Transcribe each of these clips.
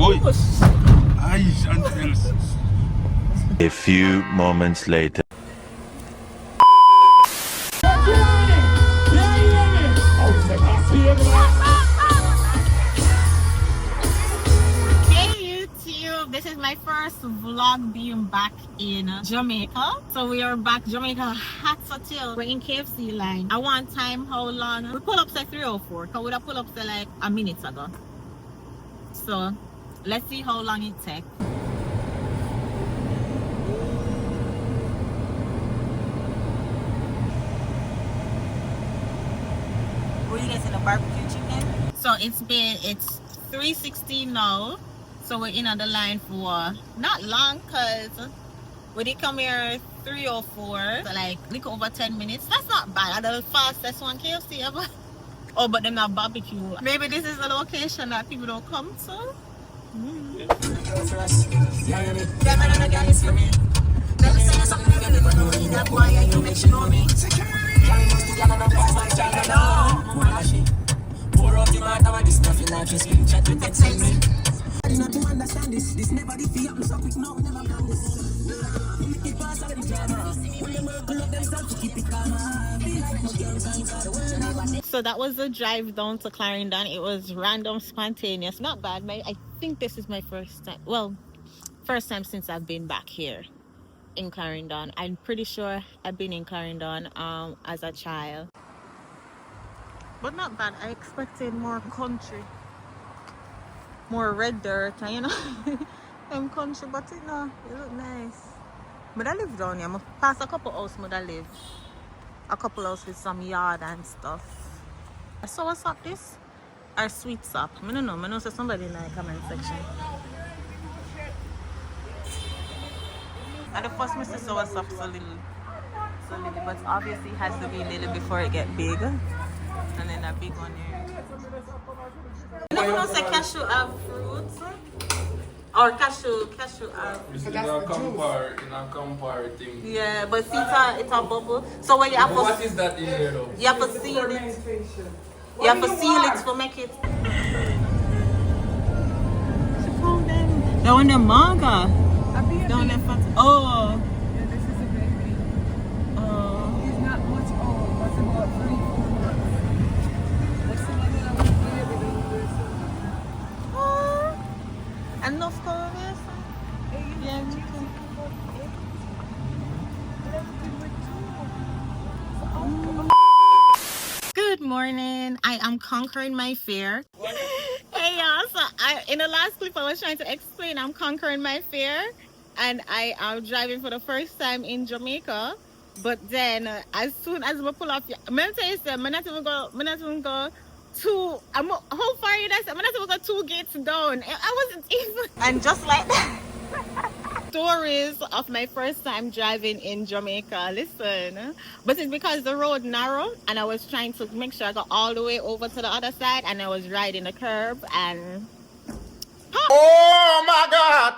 A few moments later. Hey YouTube, this is my first vlog being back in Jamaica. So we are back Jamaica hot till we're in KFC line. I want time how long we pull up say 3:04 because we would have pull up say like a minute ago. So let's see how long it takes. What you guys in a barbecue chicken? So it's 3:16 now. So we're in on the line for not long because we did come here 3:04, so like little over 10 minutes. That's not bad. That's the fastest one KFC ever. Oh, but them have barbecue. Maybe this is the location that people don't come to. So that was the drive down to Clarendon. It was random, spontaneous, not bad. I think this is my first time. Well, first time since I've been back here in Clarendon. I'm pretty sure I've been in Clarendon as a child, but not bad. I expected more country, more red dirt, and you know, country. But you know, it look nice. But I live down here. I'm past a couple houses. But I live a couple houses with some yard and stuff. So what's up this? Or sweet sop? I don't know. I know somebody in the comment section. And the first Mr. Sour Sop so little, but obviously it has to be little before it get big, and then that big one here. You know say cashew have fruits, or cashew have. It's in a compare thing. Yeah, but see it's a bubble. So when you have what is that in there though? You have to seal it. You have to seal it to make it. That one the manga. Down there fat. Oh. Yeah, this is a baby. Oh. He's not much old. That's about 3-4 months. That's the one that I was baby down there. Oh. And no score this? Yeah, me too. Good morning. I am conquering my fear. Hey y'all, so in the last clip I was trying to explain I'm conquering my fear, and I am driving for the first time in Jamaica. But then as soon as we pull up, I'm gonna tell you something, I'm not even go two, how far you guys? I'm not even go 2 gates down. I wasn't even, and just like that. Stories of my first time driving in Jamaica. Listen, but it's because the road narrow and I was trying to make sure I got all the way over to the other side, and I was riding the curb and Oh my God!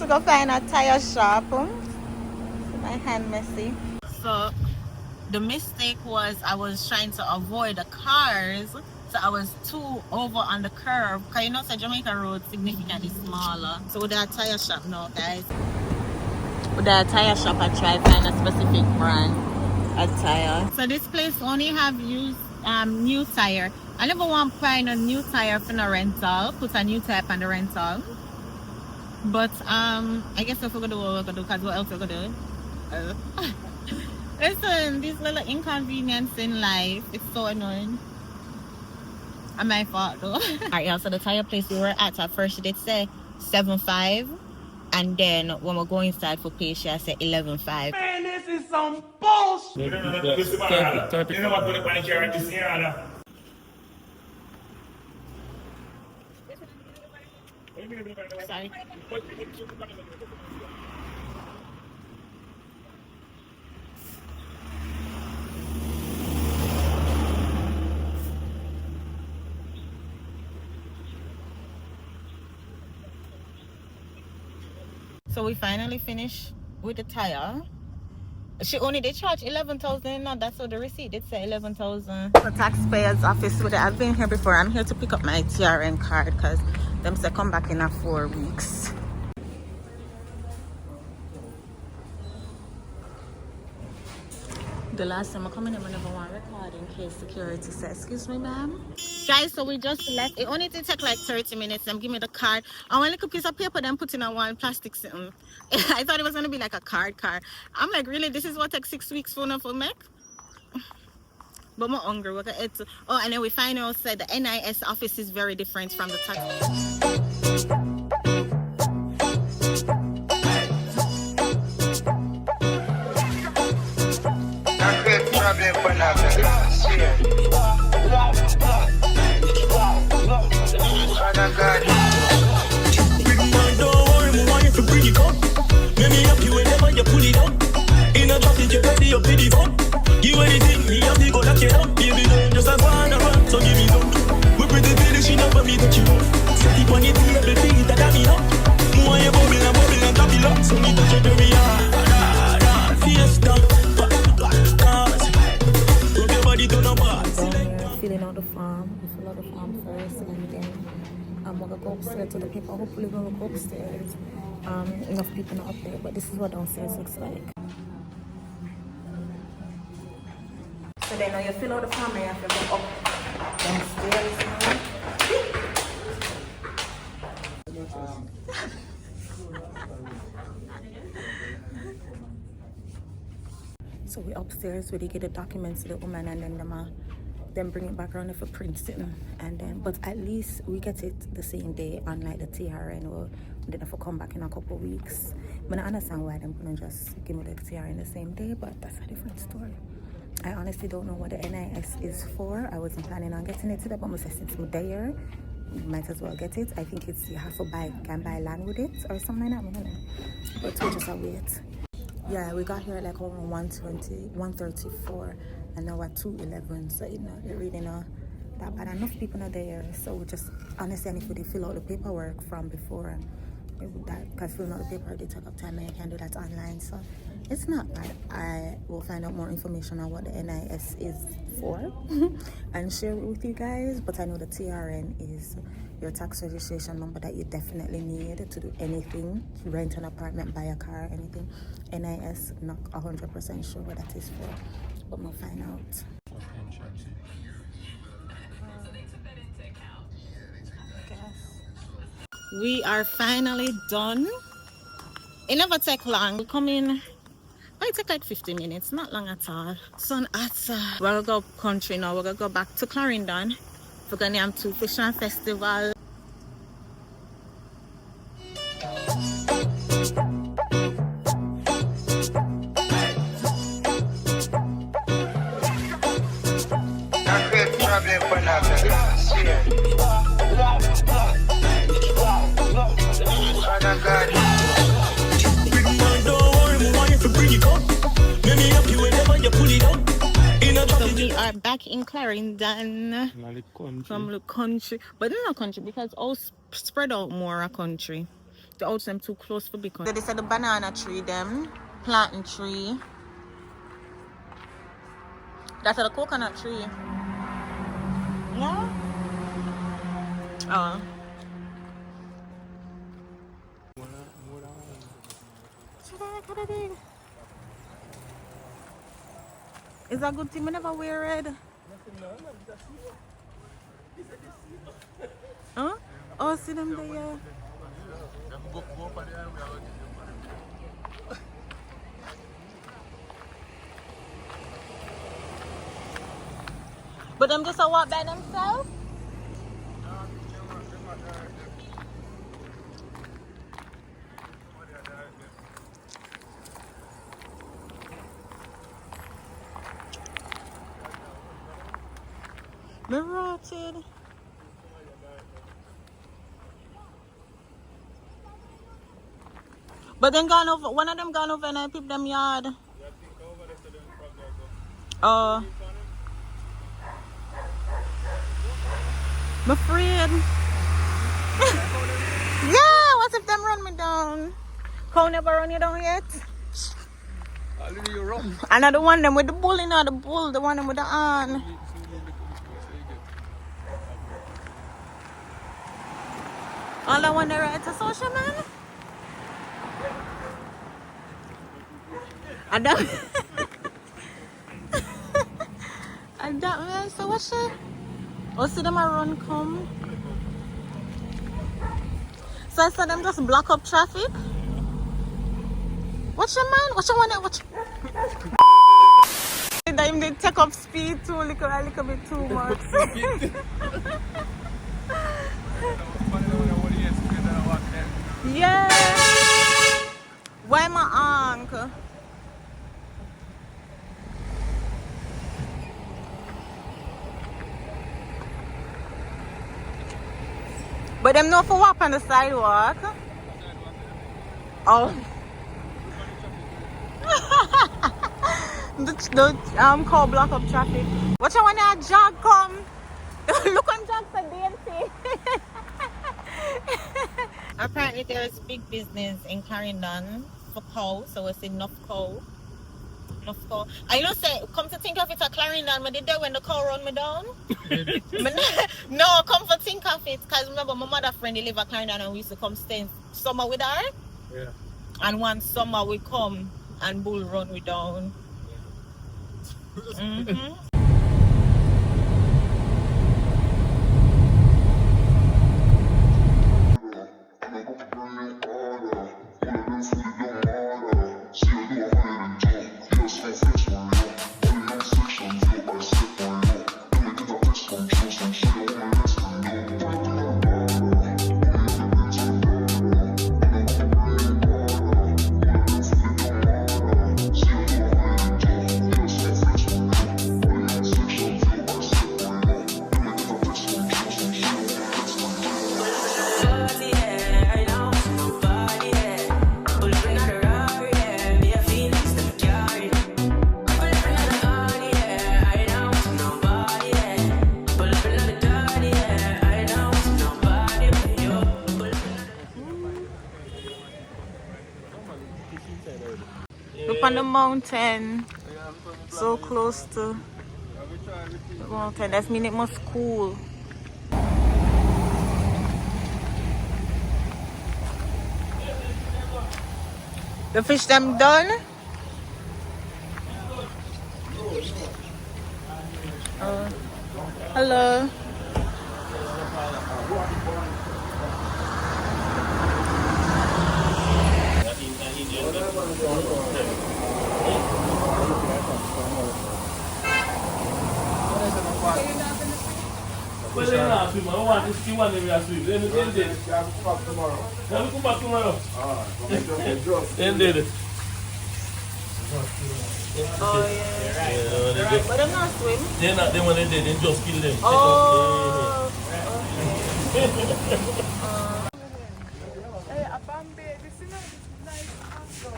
to go find a tire shop. My hand messy. So the mistake was I was trying to avoid the cars, so I was too over on the curb. Cause you know, so Jamaica road significantly smaller. So with that tire shop now, guys. With that tire shop, I try find a specific brand of tire. So this place only have used new tire. I never want to find a new tire for the rental. Put a new tire on the rental. But I guess if we're gonna do what we're gonna do, cause what else we're gonna do? Listen, this little inconvenience in life, it's so annoying. And my fault though. Alright, y'all, so the tire place we were at first she did say 7.5, and then when we go inside for pay she said 11.5. Man, this is some bullshit! Sorry. So we finally finished with the tire. She only did charge 11,000. No, that's what the receipt did say, 11,000. The taxpayer's office with it. I've been here before. I'm here to pick up my TRN card because Them say come back in a 4 weeks. The last time I come in, I never want to record in case security says, excuse me, ma'am. Guys, so we just left. It only did take like 30 minutes. Them give me the card. I want like a piece of paper, then put in a one plastic something. I thought it was going to be like a card. I'm like, really? This is what takes 6 weeks for enough for me? But I'm hungry. Oh, and then we find out that the NIS office is very different from the tax. You anything, me have to go lock it up. Baby, don't just a go on around, so give me some. We pretty baby, she never me touch you up. Set it on the table, baby, that got me up. More you bubble and tap it up. So me touch your baby, fiesta, black cars. Rub your body to the bar. Filling out the form. We fill out the form first, and then I'm gonna go upstairs to the paper. Hopefully, we're gonna go upstairs. Enough people not up there, but this is what downstairs looks like. So then when you fill out the form, you have to go up downstairs. So we upstairs where they get the documents to the woman, and then bring it back around for printing, and then but at least we get it the same day, unlike the TRN. Or then if we come back in a couple of weeks. But I understand why they're gonna just give me the TRN the same day, but that's a different story. I honestly don't know what the NIS is for. I wasn't planning on getting it today, but since we're there, might as well get it. I think it's you have to can buy land with it or something like that. But we'll just wait. Yeah, we got here at like around 1:34, and now at 2:11. So it really not that bad. Enough people are there, so we just honestly, and if we fill out the paperwork from before, because filling out the paper they take up time, and you can do that online. So it's not bad. I will find out more information on what the NIS is for and share it with you guys. But I know the TRN is your tax registration number that you definitely need to do anything, rent an apartment, buy a car, anything. NIS, not 100% sure what that is for, but we'll find out. We are finally done. It never take long. We come in. It take like 50 minutes, not long at all. Sun hot. We're gonna go country now. We're gonna go back to Clarendon. We're gonna have 2 Fishing Festival. So we are back in Clarendon from the country, but not a country because all spread out more a country. The house them too close for big country. So this is the banana tree, them planting tree. That's the coconut tree. Yeah. Oh. Is that a good thing? I never wear red. Huh? Oh, see them there. But them just a walk by themselves? They're rotted. But then gone over, one of them gone over and I peeped them yard. Oh. I'm afraid. Yeah, what if them run me down? Cow never run you down yet? Another one them with the bull, you know, the bull, the one them with the horn. All I want to write to social man. And that, and that man, so what shit? Oh, see them a run come. So I saw them just block up traffic. What's your man? What you want to watch? Them they take up speed too, a little bit too much. Yeah. Why my uncle? But them know for walk on the sidewalk. Oh. the car block up traffic. What you want to jog come? Look on jog for DMC. Apparently there's big business in Clarendon for cow, so it's enough cow. Enough cow. I know say, come to think of it, at Clarendon, I did that when the cow run me down. No, come to think of it, because remember my mother friend, they live at Clarendon and we used to come stay summer with her. Yeah. And one summer we come and bull run we down. Mm-hmm. Up on the mountain, so close to the mountain. That means it must cool. The fish them done? Hello. Well, then I swim. I want to see one area swim. Then we end it. Then we come back tomorrow. End it. Oh yeah. But I'm not swim. They're not. Then when they did, they just kill them. Oh. Hey, a Bambi, this is nice also.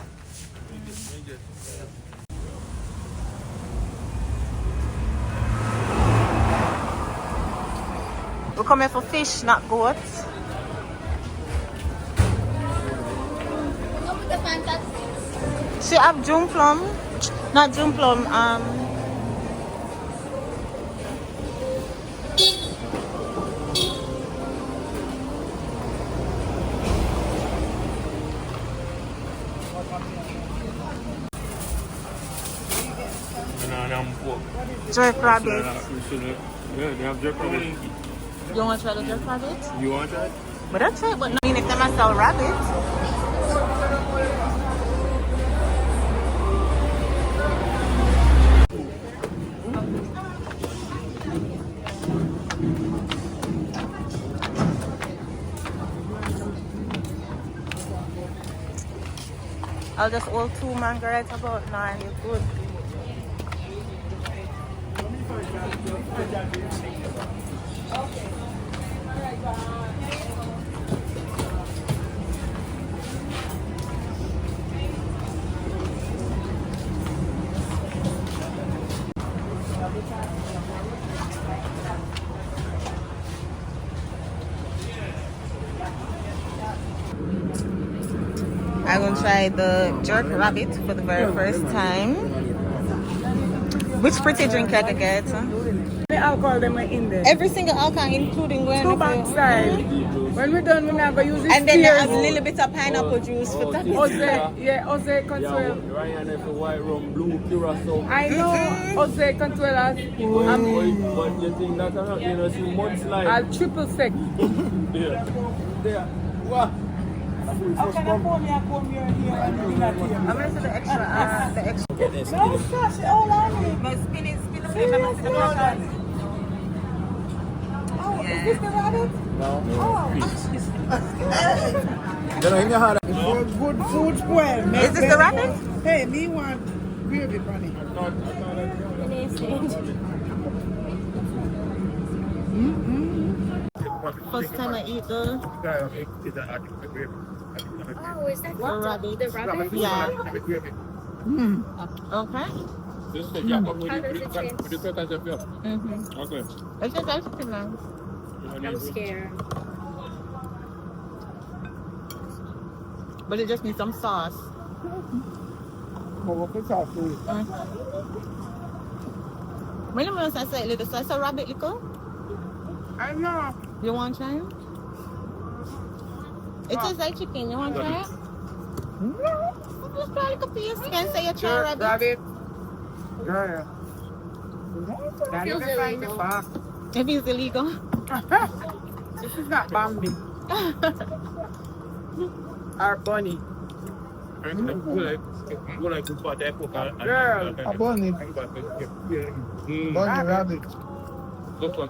We come here for fish, not goats. She have June plum, not June plum. Jerk rabbit. Yeah, they have jerk rabbit. You want to try the jerk rabbit? You want to try it? But that's it. But no, I mean, if they must sell rabbits. I'll just hold 2 mango right about now and you're good. I'm gonna try the jerk rabbit for the very first time. Which pretty drink I could get? Huh? The alcohol them are in there. Every single alcohol, including when Two backside. When we're done, we're not going to use it. and then they have a little bit of pineapple juice for topping. Jose Consuelo. Ryan has a white rum, blue curacao. I know Jose Consuelo. But you think that's not, you know, see mudslide. I'll triple sec. Yeah. There. What? How can I pour me a comb here and here and do that here? I'm going to the extra. The extra. No, gosh, hold on. No, spin it. Oh, is this the rabbit? No. Good food spoil. Is this the rabbit? Hey, me want gravy, bunny. First time I eat the Oh, is that rabbit. the rabbit? Yeah. Okay. This is the How does it taste? Okay. It's just actually nice. I'm scared. But it just needs some sauce. When I say little sauce, a rabbit little. I know. You want to try it? It tastes like chicken. You want to try it? No. Just try like a piece. You can say you try rabbit. Rabbit. Yeah. That is find the back. If it's illegal. This is not Bambi. Our bunny. Girl. A bunny. Bunny rabbit. Look one.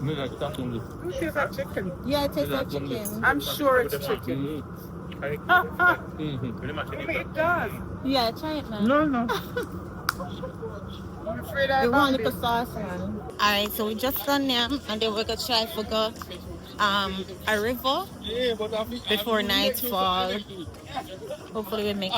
You taste like chicken. Yeah, it tastes like chicken. I'm sure it's chicken. It does. Yeah, try it, man. No. I'm afraid I We want Bambi. little sauce, man. Alright, so we just done them, and then we're gonna try to go a river before nightfall. Hopefully we make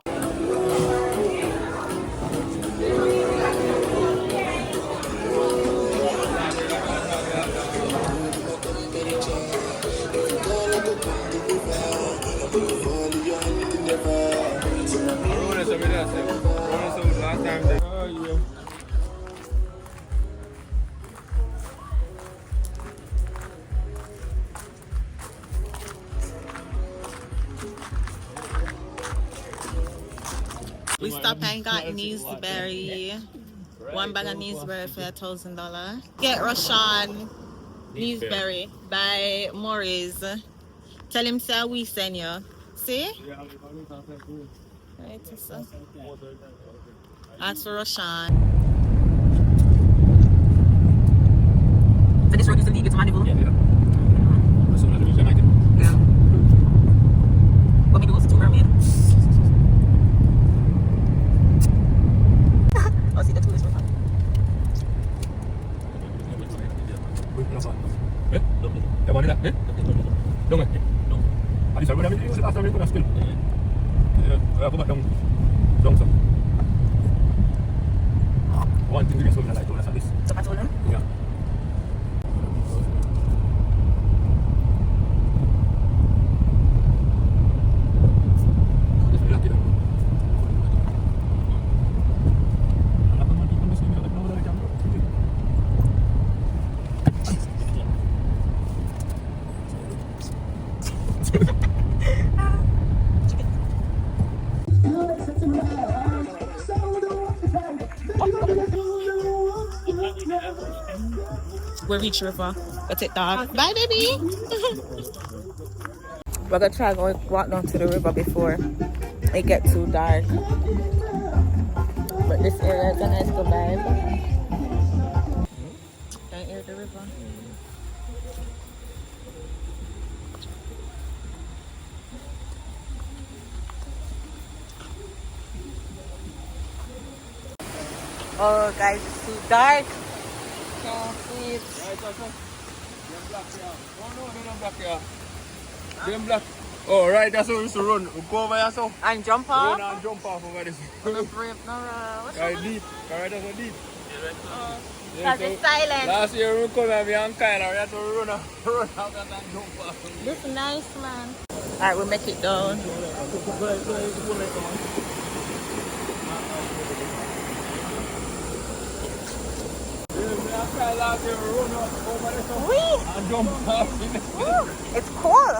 we stopped and got Neesberry. One bag of Neesberry for $1,000. Get Rashawn Neesberry by Morris. Tell him say we send you. See? Right, so. Ask for Rashawn. So this road used to lead you to Mandeville? Yeah. What we do is 2 mermaid. Oh, see the tourist river. Yeah. We'll reach river. Let's take dog. Bye, baby. We're gonna try to walk down to the river before it gets too dark. But this area is a nice vibe. Can you hear the river? Oh, guys, it's too dark. Can't see it. Them black. Oh, right, that's how we used to run. We go over here, so. And jump off? Run and jump off over this. What's Right, deep. Right, that's so deep. Because it's silent. Last year we come and we and Kyle, we had to run out and jump off. This is nice, man. Alright, we'll make it down. last year we run up over the top Wee! and jump off in the Woo! It's cool.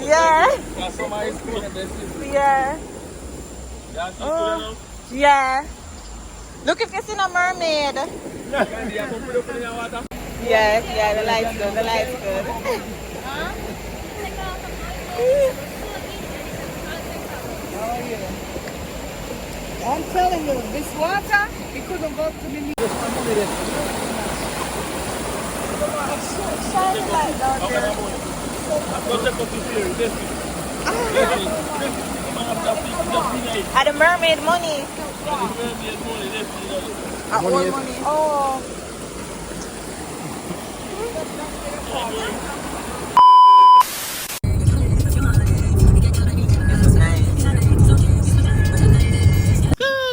Yeah. That's some high school and this is. Yeah. That's Oh, yeah. Look if you see a mermaid. Yes, yeah, the light's good, the light's good. I'm telling you, this water, it couldn't go up to the knee. Shining light down there. At the mermaid money. At all money. Oh.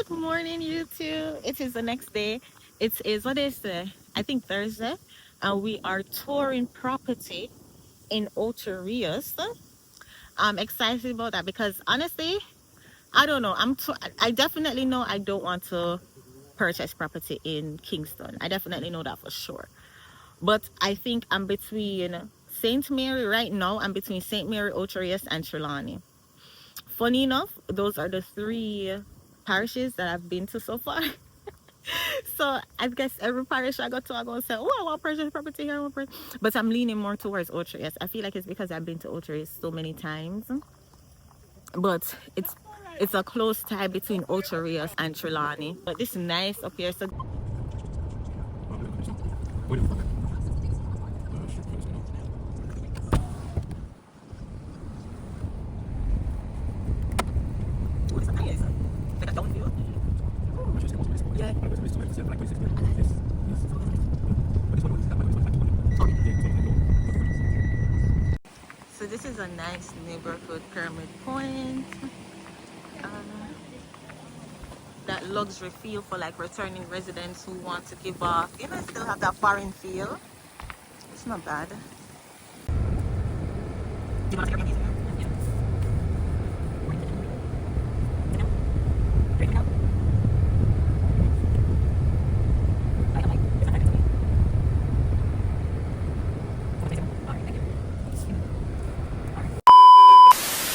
Good morning, YouTube. It is the next day. It is, what is it? I think Thursday. And we are touring property in Ocho Rios. I'm excited about that because honestly, I don't know. I definitely know I don't want to purchase property in Kingston. I definitely know that for sure. But I think I'm between St. Mary right now. I'm between St. Mary, Ocho Rios, and Trelawney. Funny enough, those are the 3 parishes that I've been to so far. So I guess every parish I go to, I go and say, oh, I want to purchase property here. I want to purchase. But I'm leaning more towards Ocho Rios. I feel like it's because I've been to Ocho Rios so many times. But it's a close tie between Ocho Rios and Trelawney. But this is nice up here. So so this is a nice neighborhood, Pyramid Point. That luxury feel for like returning residents who want to give off, you know, still have that foreign feel. It's not bad.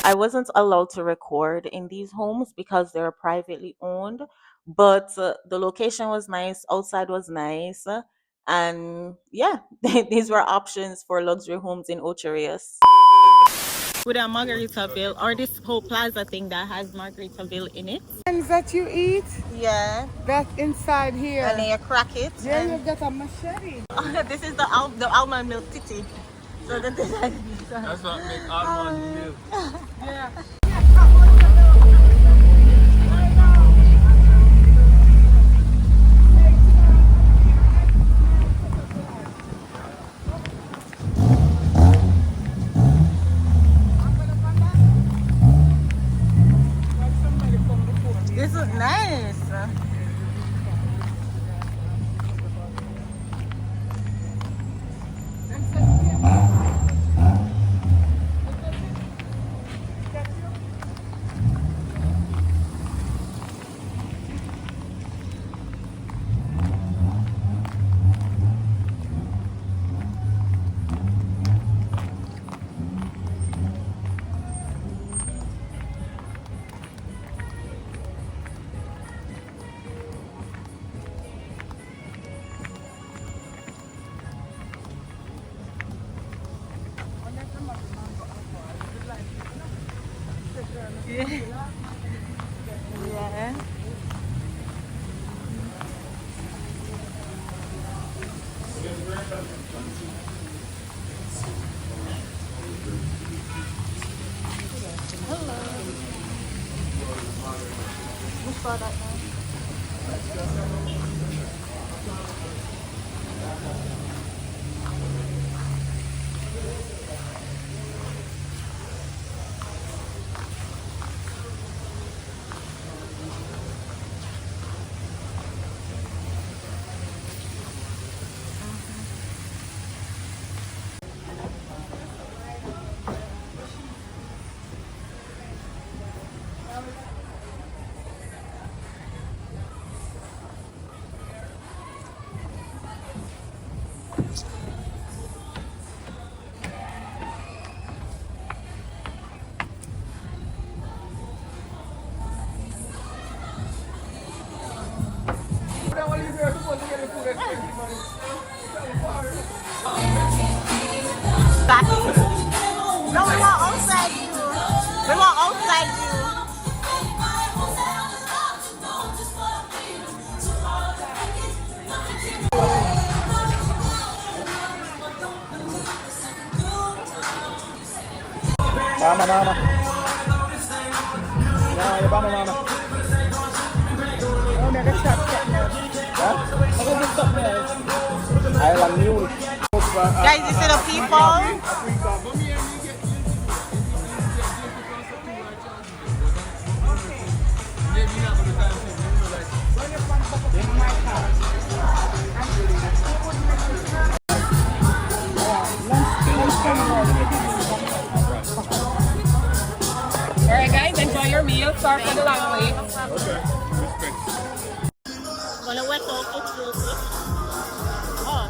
I wasn't allowed to record in these homes because they're privately owned, but the location was nice, outside was nice, and yeah, these were options for luxury homes in Ocho Rios. With a Margaritaville, or this whole plaza thing that has Margaritaville in it. Things that you eat, Yeah, that inside here. and then you crack it. Yeah, and you've got a machete. this is the almond milk titty. So the That's what make almond milk. Yeah. This is nice. Yeah. Hello. Which product now? Exactly. No, we want outside view. We want outside view. Mama. Yeah, you mama. Oh, never stop chatting now. Huh? I'm gonna stop there. I want new. Guys, you see the people? Alright guys, enjoy your meal. Sorry for the long wait. Gonna wet off it real quick. Oh.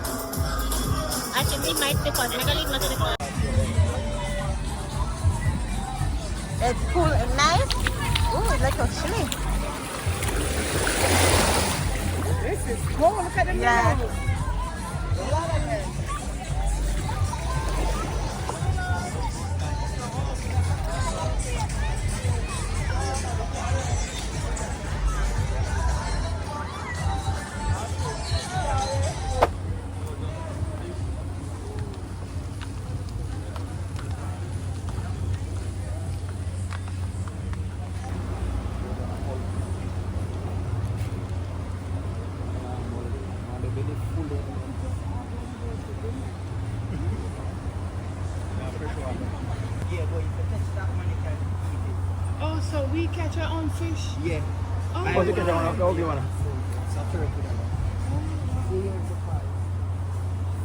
I can leave my slippers. I'm gonna leave my slippers. It's cool and nice. Ooh, it's like a chili. This is cool. Look at the meal. Yeah. Oh, so we catch our own fish? Yeah. Oh, Oh, you can go on. Okay, man.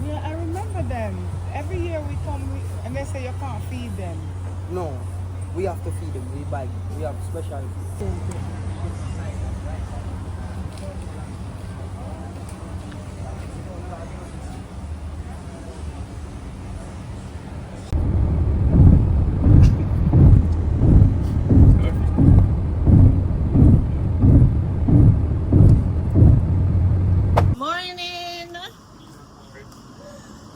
yeah, I remember them. Every year we come and they say you can't feed them. No, we have to feed them. We buy. We have special. Morning.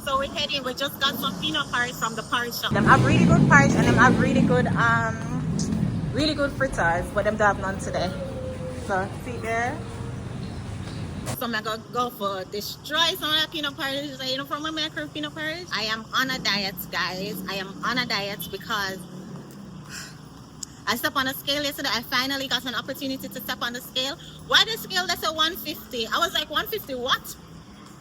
So we're heading. We just got some peanut porridge from the porridge shop. Them have really good porridge and them have really good fritters, but them don't have none today. So see there. So I'm gonna go for destroy some of that peanut porridge. You know, from my macro peanut porridge. I am on a diet, guys. I am on a diet because I stepped on a scale yesterday. I finally got an opportunity to step on the scale. Why the scale that's at 150? I was like, 150 what?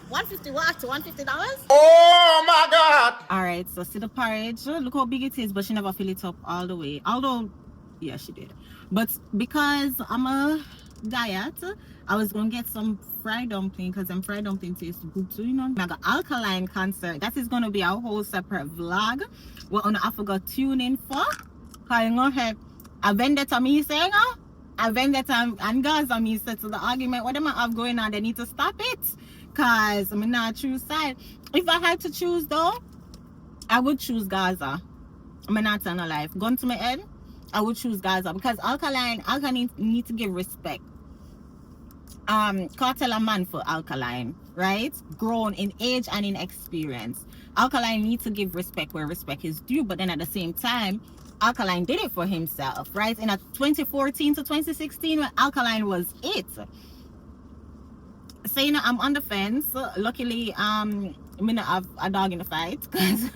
150 what? $150? Oh my God! Alright, so see the porridge. Look how big it is, but she never fill it up all the way. Although, yeah, she did. But because I'm a diet, I was gonna get some fried dumpling because them fried dumpling taste good too, you know. I got Alkaline concert. That is gonna be a whole separate vlog. We're gonna have to go tune in for. Cause you know, have a vendetta me saying, a vendetta and Gaza me said to the argument. What am I have going on? They need to stop it. Cause I'm not choose side. If I had to choose though, I would choose Gaza. I'm not telling a life. Gun to my head, I would choose Gaza because Alkaline need to give respect. Cartel a man for Alkaline, right? Grown in age and in experience. Alkaline needs to give respect where respect is due, but then at the same time, Alkaline did it for himself, right? In a 2014 to 2016 when Alkaline was it. So you know, I'm on the fence. Luckily, I'm gonna have a dog in the fight because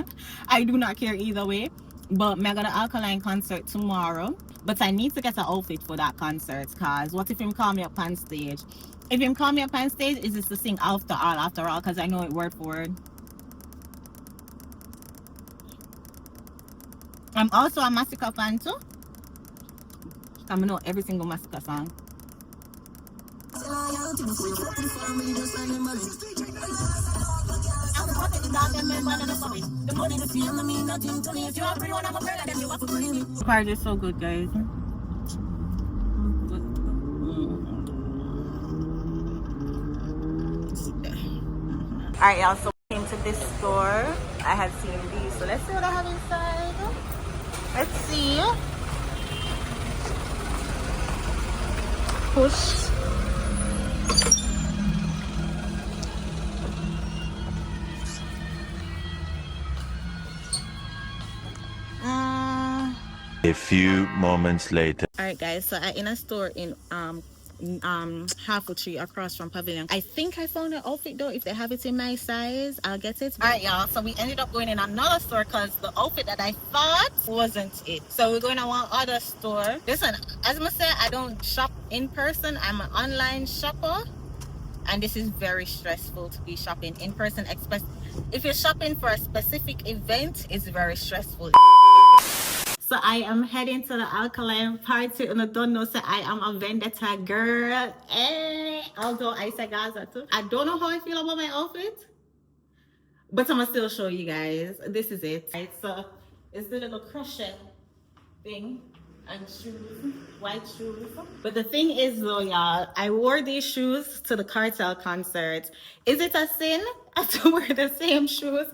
I do not care either way. But I got an Alkaline concert tomorrow. But I need to get an outfit for that concert because what if him call me up on stage? If him call me up on stage, is this to sing after all, because I know it word for word. I'm also a Massacre fan too. I know every single Massacre song. Card is so good, guys. Alright, y'all, so we came to this store. I had seen these, so let's see what I have inside. Let's see. Push. A few moments later. All right, guys. So I in a store in Halfway Tree across from Pavilion. I think I found an outfit though. If they have it in my size, I'll get it. All right, y'all. So we ended up going in another store because the outfit that I thought wasn't it. So we're going to one other store. Listen, as I said, I don't shop in person. I'm an online shopper, and this is very stressful to be shopping in person. If you're shopping for a specific event, it's very stressful. So I am heading to the Alkaline party, and I don't know, so I am a vendetta girl. Although I say Gaza too. I don't know how I feel about my outfit, but I'm gonna still show you guys. This is it. Right, so it's the little crochet thing and shoes, white shoes. But the thing is though, y'all, I wore these shoes to the Cartel concert. Is it a sin to wear the same shoes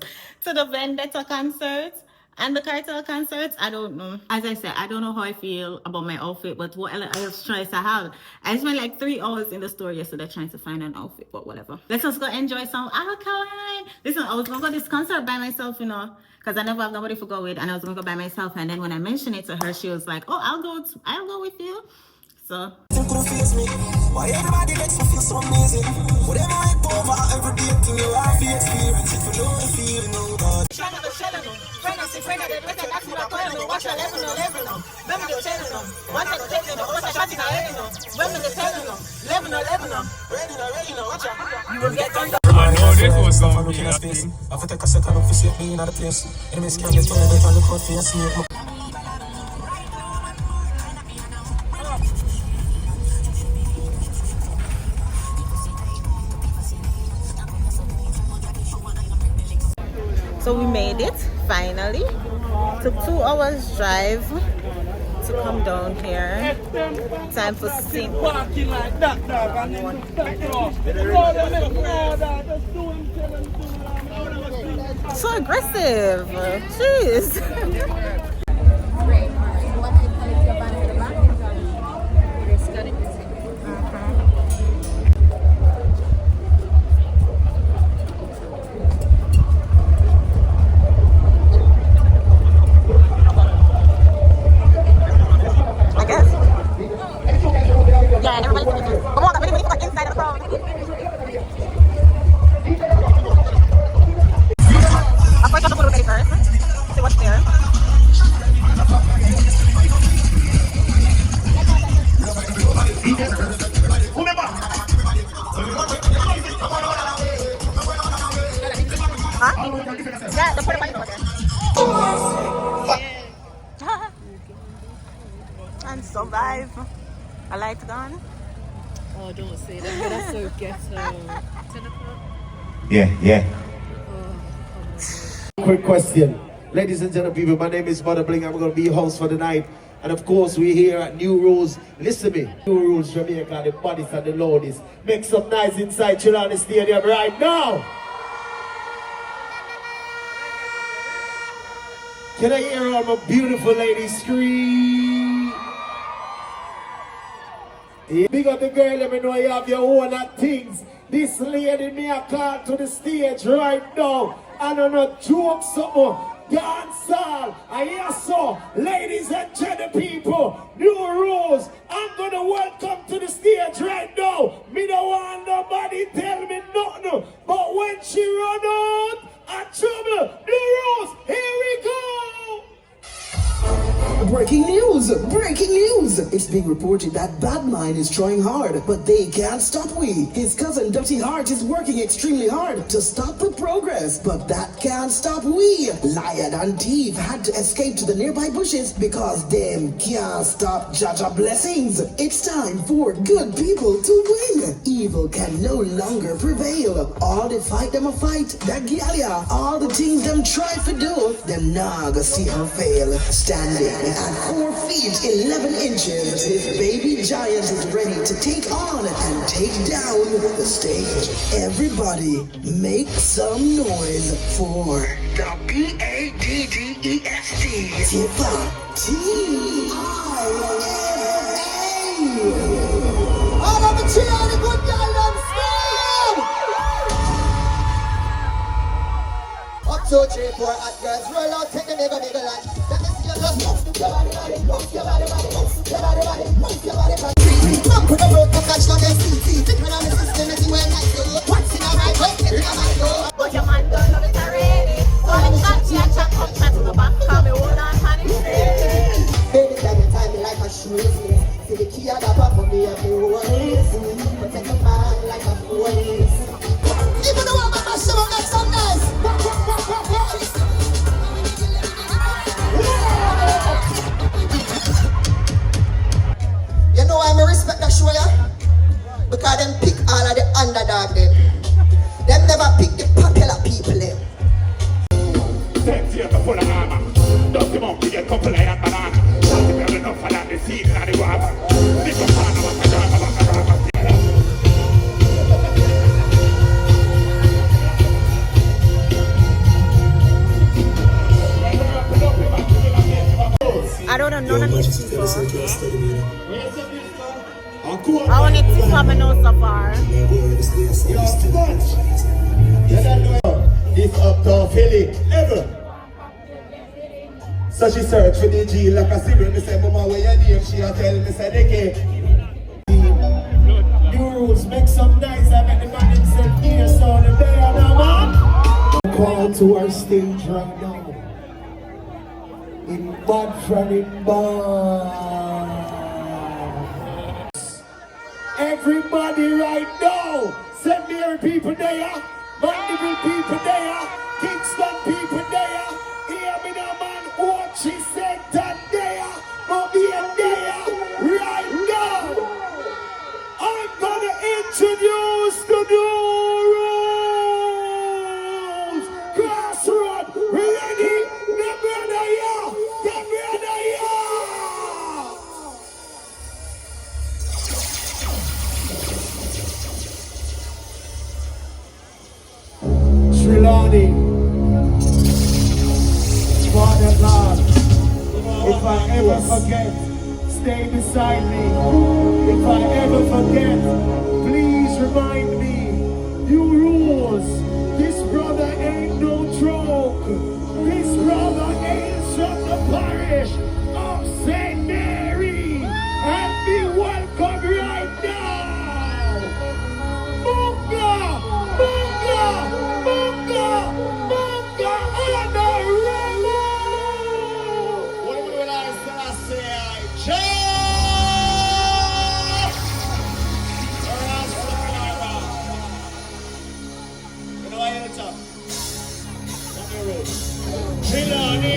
to the Vendetta concert and the Cartel concerts? I don't know. As I said, I don't know how I feel about my outfit, but what else choice I have? I spent like 3 hours in the store yesterday trying to find an outfit, but whatever. Let's just go enjoy some Alkaline. Listen, I was gonna go to this concert by myself, you know, because I never have nobody to go with, and I was gonna go by myself. And then when I mentioned it to her, she was like, "Oh, I'll go with you." So. Why everybody makes me feel so amazing? Whatever I go over, every day thing you have to experience. If you know the feeling, no God. I know this was gonna be a thing. I have to take a second up to see me in other place. Enemies can't get to me, they can't look out for your snake. So we made it finally. Took 2 hours drive to come down here. Time for sing. So aggressive. Jeez. And survive. A light gone. Oh, don't say that. That's so ghetto. 10 o'clock? Yeah. Oh, Quick question. Ladies and gentlemen, my name is Mother Bling. I'm going to be your host for the night. And of course, we're here at New Rules. Listen to me. New Rules Jamaica, the baddest and the loudest. Make some noise inside Chilani Stadium right now. Can I hear all my beautiful ladies scream? Yeah. Big up the girl, let me know you have your own things. This lady me a call to the stage right now. And I'm not joke something. Dance all. I hear so. Ladies and gentlemen people, New Rules. I'm gonna welcome to the stage right now. Me don't want nobody tell me nothing. But when she run out, I trouble. New Rules, here we go. Breaking news! Breaking news! It's being reported that Badmine is trying hard, but they can't stop we. His cousin Dirty Heart is working extremely hard to stop the progress, but that can't stop we. Yaad and Thief had to escape to the nearby bushes because them can't stop Jaja blessings. It's time for good people to win. Evil can no longer prevail. All the fight them a fight, that Galia. All the things them try to do, them naga see her fail. Standing at 4 feet 11 inches, his baby giant is ready to take on and take down the stage. Everybody make some noise for the BADDEST. All of the children, good guy, 2, 3, 4 hot girls. Roll out, take the nigga line. Let me see you just move your body, move your body, move your body, move your body. Come put a road to catch on the seat. Pick me on the system and see where I go. What's in a right way, every time I go. But your man don't love it already. So I'm chatty and chat up, chat to the back, call me hold on, honey. Baby, time you tie me like a shoe. See the key of the pop for me and me always. Protect the man like a police. Even though I'm a show, make some noise. You know why I respect that show, yeah? Because them pick all of the underdog them. Them never pick the popular people them. Take you full of armor. Don't you want to get couple of young banana? Don't you have enough for that? The seed and the water. This is part of what I I don't know none of these people. I want to tip on my nose so far. It's Uptown Philly, ever. So she search for the G like a sybil. Me say, Mama, where your name? She a tell me, say, Deke. New rules, make some nice. I make the man himself here, so the day of the man. Call to our stage right now. In bad from in bad. Everybody right now, St. Mary people there, Mandeville people there, Kingston people there, hear me now man, what she said that there, but be there, right now. I'm gonna introduce the new rules. Crossroad, ready? The brother here, the brother here. Trilani, Father God, if I ever forget, stay beside me. If I ever forget, please remind me. New rules, this brother ain't no joke. This brother ain't from the parish of St. Mary. And be welcome right now. Munga, Munga, Munga, Munga on the road. What will I say? You know I hear the top. On the road. Chilani.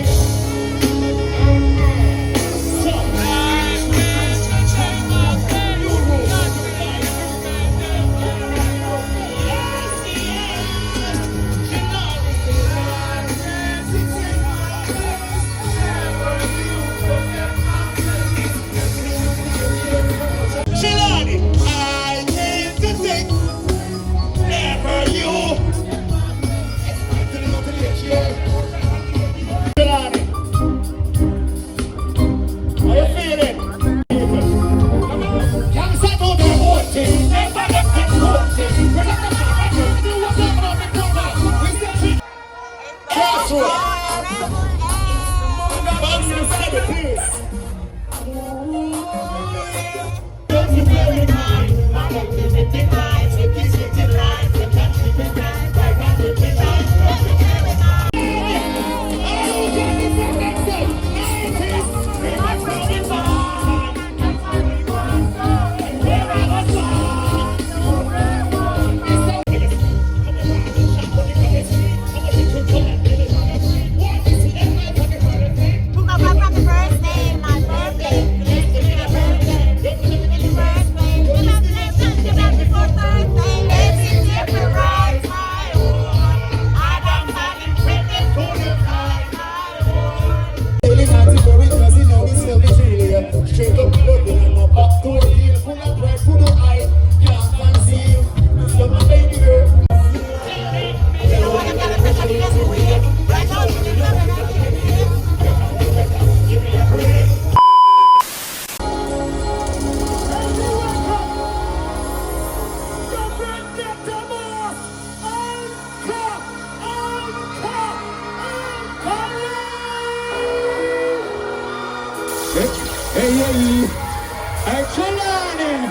Hey, Trelawney.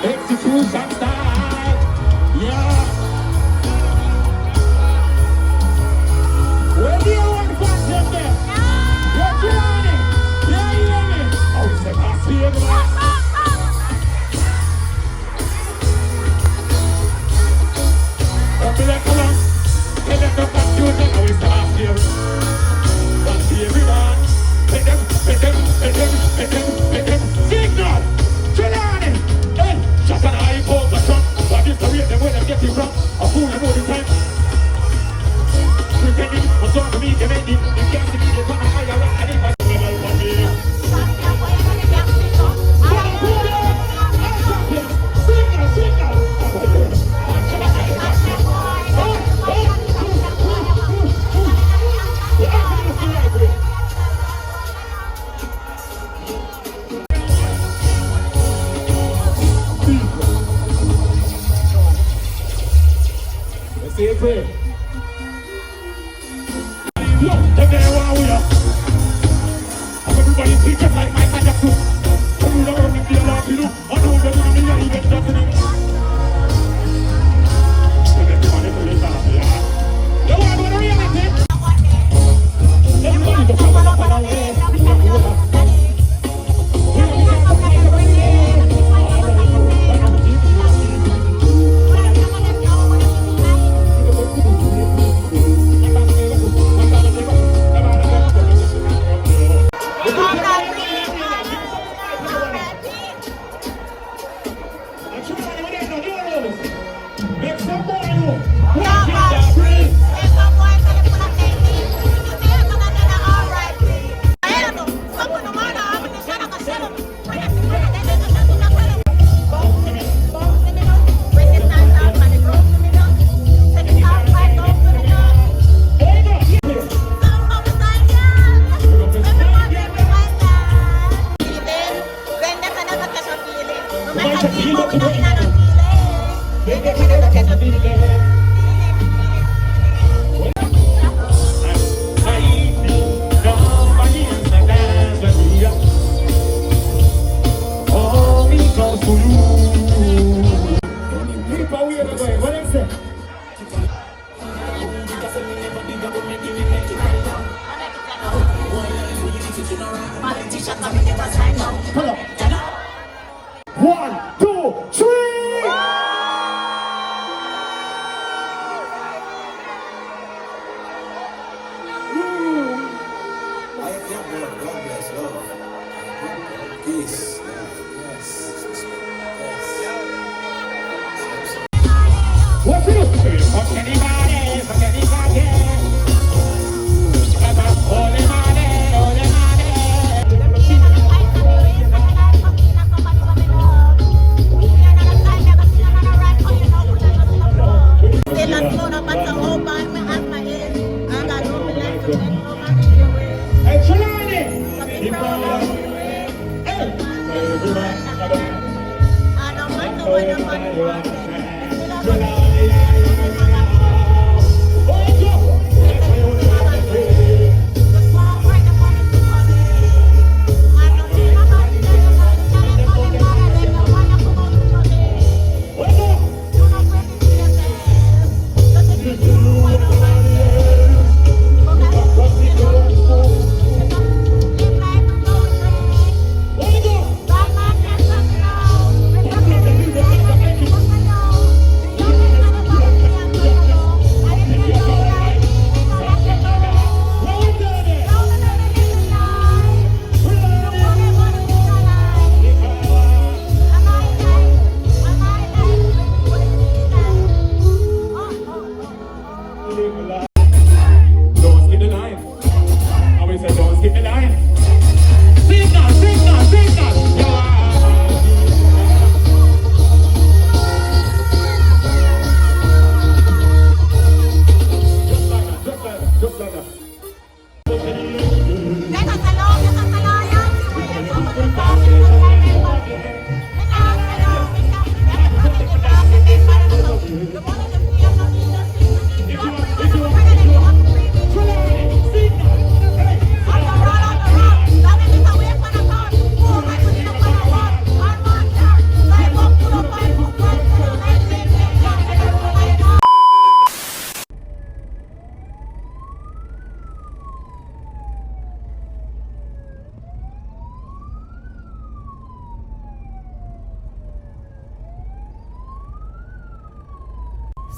Execution style. Yeah. Where do you want to find them there? Yeah, Trelawney. Yeah, you hear me? Oh, it's a pass here, man. Come on. Tell them to pass you, then I will start here. Pass here, everyone. Let them. Signal! Trelawney! Hey! Shut an eye, hold the shot. But this the way them when them get it wrong. A fool, you know the time. Pretending, what's on to me, they made it. You can't see me, they come and fire rock. I didn't want to go out for me. Signal! Say it. Look, them there where we are. Everybody speak just like Michael Jackson. Come on, let me feel like you know. I know them in the air, even Jackson. Everybody to live out, yeah. You want to reality? Everybody to come up and away.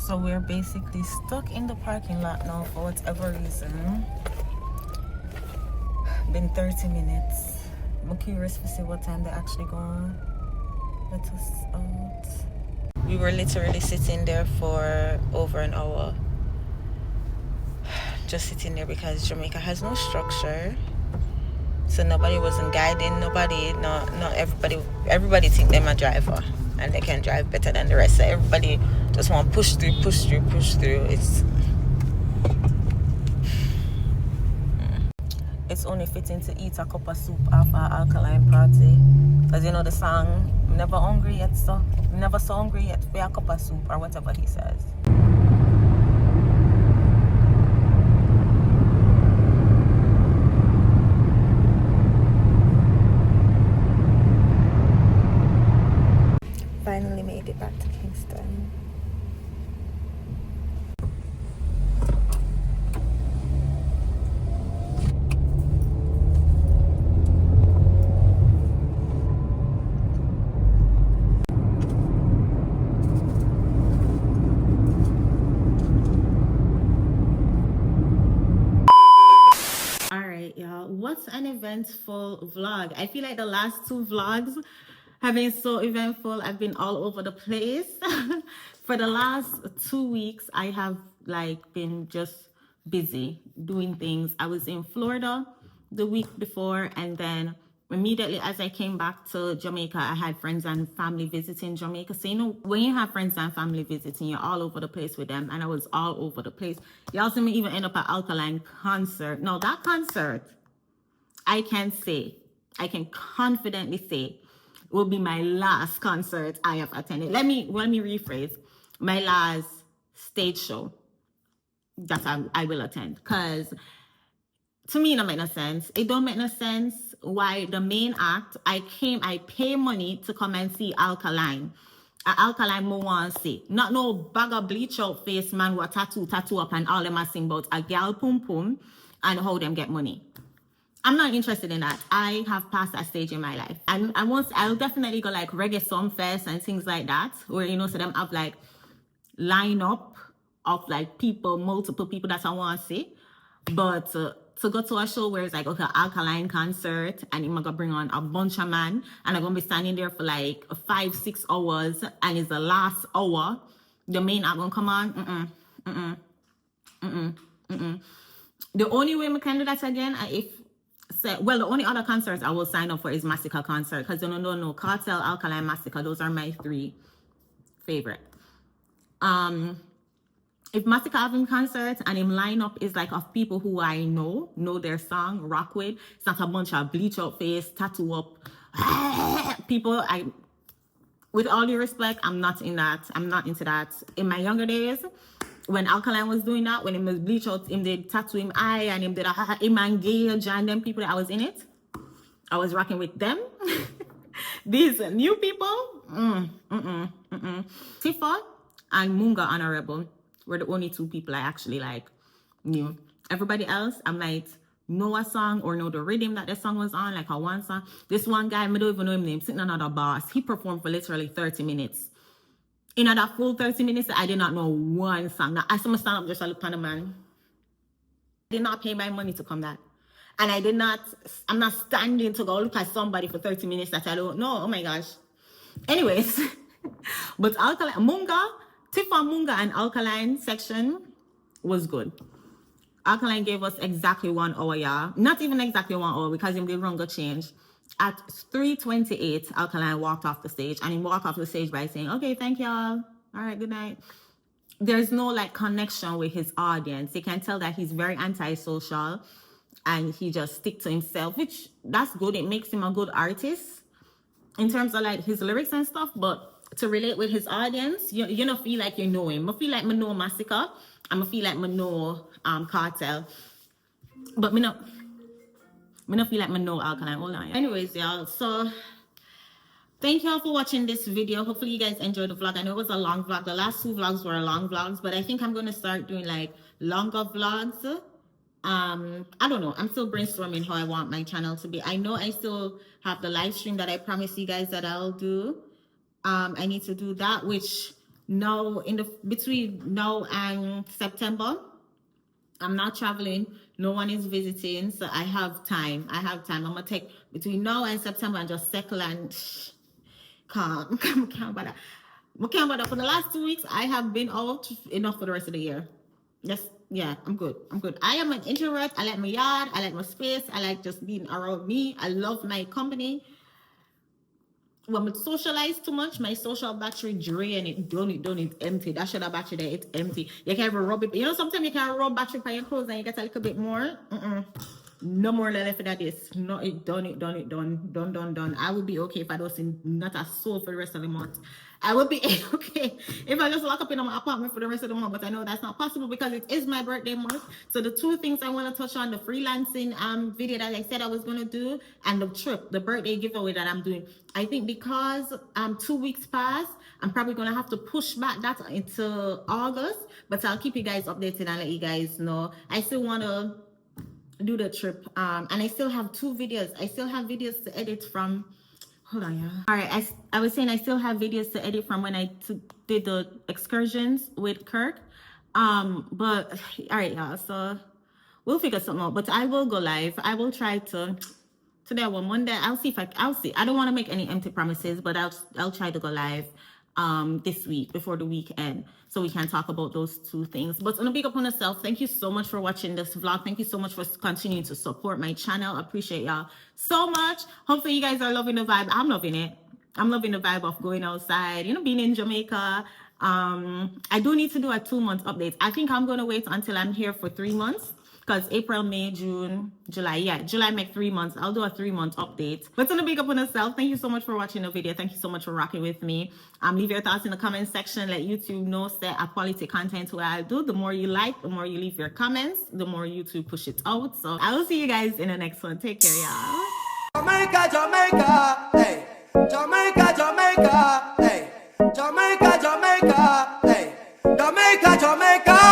So we're basically stuck in the parking lot now for whatever reason. Been 30 minutes. I'm curious to see what time they actually gonna let us out. We were literally sitting there for over an hour. Just sitting there because Jamaica has no structure. So nobody wasn't guiding, nobody, not everybody think them a driver and they can drive better than the rest. So everybody just want to push through. It's only fitting to eat a cup of soup after an Alkaline party. Because you know the song, never hungry yet, so never so hungry yet for a cup of soup or whatever he says. Finally made it back to Kingston. Y'all, what's an eventful vlog? I feel like the last two vlogs have been so eventful. I've been all over the place. For the last 2 weeks, I have been just busy doing things. I was in Florida the week before, and then immediately as I came back to Jamaica, I had friends and family visiting Jamaica. So, you know, when you have friends and family visiting, you're all over the place with them. And I was all over the place. Y'all see me even end up at Alkaline concert. Now, that concert, I can confidently say, will be my last concert I have attended. Let me rephrase. My last stage show that I will attend. Because to me, it don't make no sense. It don't make no sense why the main act, I pay money to come and see Alkaline. Alkaline mo want to see. Not no bag of bleach out face man with tattoo up and all them a sing about a gal pum pum and how them get money. I'm not interested in that. I have passed that stage in my life. And I'll definitely go like reggae song fest and things like that, where, you know, so them have like line up of like multiple people that I want to see. But to go to a show where it's like, okay, Alkaline concert, and I'm gonna bring on a bunch of men, and I'm gonna be standing there for like 5-6 hours, and it's the last hour, the main act gonna come on. The only way we can do that again, the only other concerts I will sign up for is Massacre concert, because you know, Cartel, Alkaline, Massacre, those are my 3 favorite. If Massacre having concerts and him lineup is like of people who I know their song, rock with, it's not a bunch of bleach out face, tattoo up people. With all due respect, I'm not in that. I'm not into that. In my younger days, when Alkaline was doing that, when him was bleach out, him did tattoo him eye and him did him engage and them people that I was in it. I was rocking with them. These new people, Tifa and Munga Honorable were the only 2 people I actually knew. Everybody else, I might know a song or know the rhythm that the song was on, like a one song. This one guy, I don't even know his name, sitting on another boss. He performed for literally 30 minutes. In that full 30 minutes, I did not know one song. Now, I saw me stand up just a look on the man. I did not pay my money to come that. And I'm not standing to go look at somebody for 30 minutes that I don't know. Oh my gosh. Anyways, but Alkaline, Tifa Munga and Alkaline section was good. Alkaline gave us exactly 1 hour, yeah. Not even exactly 1 hour because him did wrong go change. At 3:28, Alkaline walked off the stage, and he walked off the stage by saying, okay, thank y'all. All right, good night. There's no connection with his audience. You can tell that he's very antisocial and he just stick to himself, which that's good. It makes him a good artist in terms of his lyrics and stuff, but to relate with his audience, you don't feel like you know him. I feel like I know Massacre, and I feel like I know Cartel, but I don't feel like I know Alkaline. Hold on. Anyways, y'all, so thank y'all for watching this video. Hopefully you guys enjoyed the vlog. I know it was a long vlog. The last 2 vlogs were long vlogs, but I think I'm going to start doing longer vlogs. I don't know. I'm still brainstorming how I want my channel to be. I know I still have the live stream that I promised you guys that I'll do. I need to do that, which now between now and September, I'm not traveling. No one is visiting, so I have time. I'm gonna take between now and September and just settle and can't bother. For the last 2 weeks, I have been out enough for the rest of the year. Yes, yeah, I'm good. I am an introvert. I like my yard. I like my space. I like just being around me. I love my company. When I socialize too much, my social battery drain. Don't it empty. That should have battery there, it's empty. You can even rub it. You know, sometimes you can rub battery for your clothes and you get a little bit more. No more left for that is. No, done. I would be okay if I don't see not a soul for the rest of the month. I would be okay if I just lock up in my apartment for the rest of the month, but I know that's not possible because it is my birthday month. So the two things I want to touch on, the freelancing video that I said I was going to do, and the trip, the birthday giveaway that I'm doing. I think because 2 weeks passed, I'm probably going to have to push back that into August, but I'll keep you guys updated and let you guys know. I still want to do the trip, and I still have 2 videos. I still have videos to edit from. Hold on, yeah. All right, I was saying I still have videos to edit from when I did the excursions with Kirk. But all right, y'all. So we'll figure something out. But I will go live. I will try to. Today, Monday. I'll see. I don't want to make any empty promises, but I'll try to go live this week before the weekend, so we can talk about those 2 things. But on a big up on yourself, thank you so much for watching this vlog. Thank you so much for continuing to support my channel. I appreciate y'all so much. Hopefully you guys are loving the vibe. I'm loving it. I'm loving the vibe of going outside, you know, being in Jamaica. I do need to do a 2-month update. I think I'm going to wait until I'm here for 3 months, because April, May, June, July. Yeah, July make 3 months. I'll do a 3-month update. But on a big up on yourself, thank you so much for watching the video. Thank you so much for rocking with me. Leave your thoughts in the comment section. Let YouTube know that a quality content where I do. The more you like, the more you leave your comments, the more YouTube push it out. So I will see you guys in the next one. Take care, y'all. Jamaica, Jamaica, hey. Jamaica, Jamaica, hey. Jamaica, Jamaica, hey. Jamaica, Jamaica.